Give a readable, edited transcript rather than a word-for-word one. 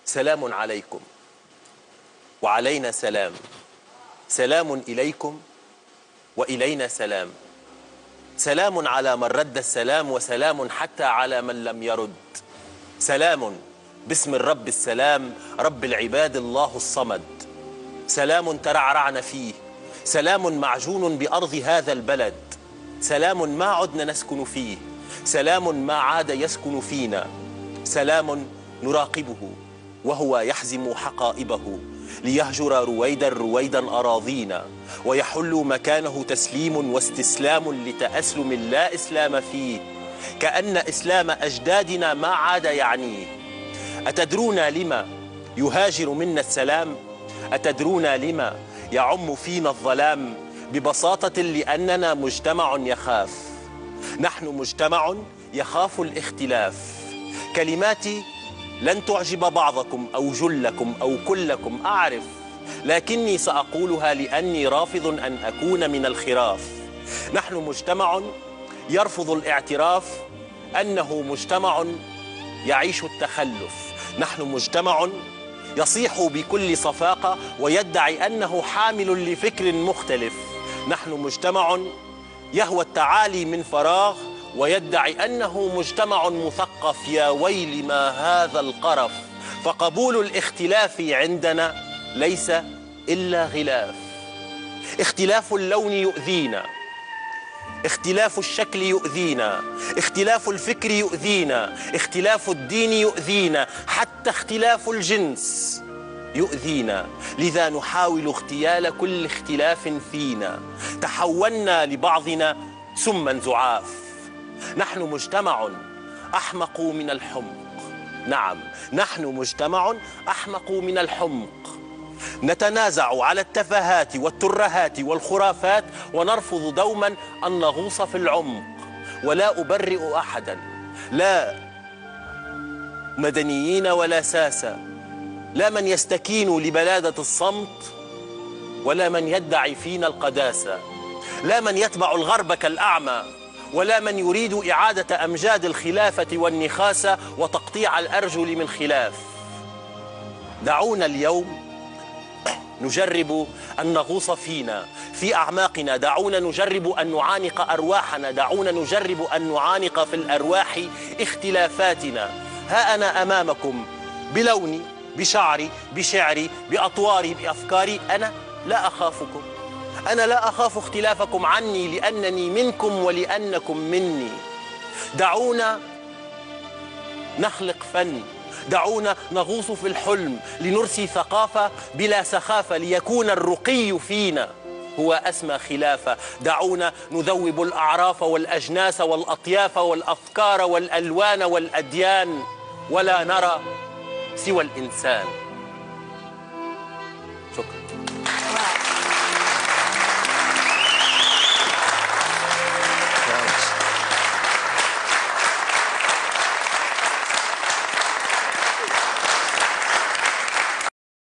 سلام عليكم وعلينا سلام. سلام إليكم وإلينا سلام. سلام على من رد السلام، وسلام حتى على من لم يرد. سلام باسم الرب السلام، رب العباد الله الصمد. سلام ترعرعن فيه، سلام معجون بأرض هذا البلد. سلام ما عدنا نسكن فيه، سلام ما عاد يسكن فينا. سلام نراقبه وهو يحزم حقائبه، ليهجر رويدا رويدا أراضينا، ويحل مكانه تسليم واستسلام لتأسلم لا إسلام فيه، كأن إسلام أجدادنا ما عاد يعنيه. أتدرون لما يهاجر منا السلام؟ أتدرون لما يعم فينا الظلام؟ ببساطة لأننا مجتمع يخاف. نحن مجتمع يخاف الاختلاف. كلماتي لن تعجب بعضكم أو جلكم أو كلكم، أعرف، لكني سأقولها لأني رافض أن أكون من الخراف. نحن مجتمع يرفض الاعتراف أنه مجتمع يعيش التخلف. نحن مجتمع يصيح بكل صفاقة ويدعي أنه حامل لفكر مختلف. نحن مجتمع يهوى التعالي من فراغ ويدعي أنه مجتمع مثقف. يا ويل ما هذا القرف. فقبول الاختلاف عندنا ليس إلا غلاف. اختلاف اللون يؤذينا، اختلاف الشكل يؤذينا، اختلاف الفكر يؤذينا، اختلاف الدين يؤذينا، حتى اختلاف الجنس يؤذينا. لذا نحاول اغتيال كل اختلاف فينا. تحولنا لبعضنا سما زعاف. نحن مجتمع أحمق من الحمق. نعم، نحن مجتمع أحمق من الحمق. نتنازع على التفاهات والترهات والخرافات، ونرفض دوما أن نغوص في العمق. ولا أبرئ أحدا، لا مدنيين ولا ساسة، لا من يستكين لبلادة الصمت، ولا من يدعي فينا القداسة، لا من يتبع الغرب كالأعمى، ولا من يريد إعادة أمجاد الخلافة والنخاسة وتقطيع الأرجل من خلاف. دعونا اليوم نجرب أن نغوص فينا في أعماقنا. دعونا نجرب أن نعانق أرواحنا. دعونا نجرب أن نعانق في الأرواح اختلافاتنا. ها أنا أمامكم بلوني، بشعري، بشعري، بأطواري، بأفكاري. أنا لا أخافكم. أنا لا أخاف اختلافكم عني، لأنني منكم ولأنكم مني. دعونا نخلق فن. دعونا نغوص في الحلم لنرسي ثقافة بلا سخافة، ليكون الرقي فينا هو أسمى خلافة. دعونا نذوب الأعراف والأجناس والأطياف والأفكار والألوان والأديان، ولا نرى سوى الإنسان. شكرا.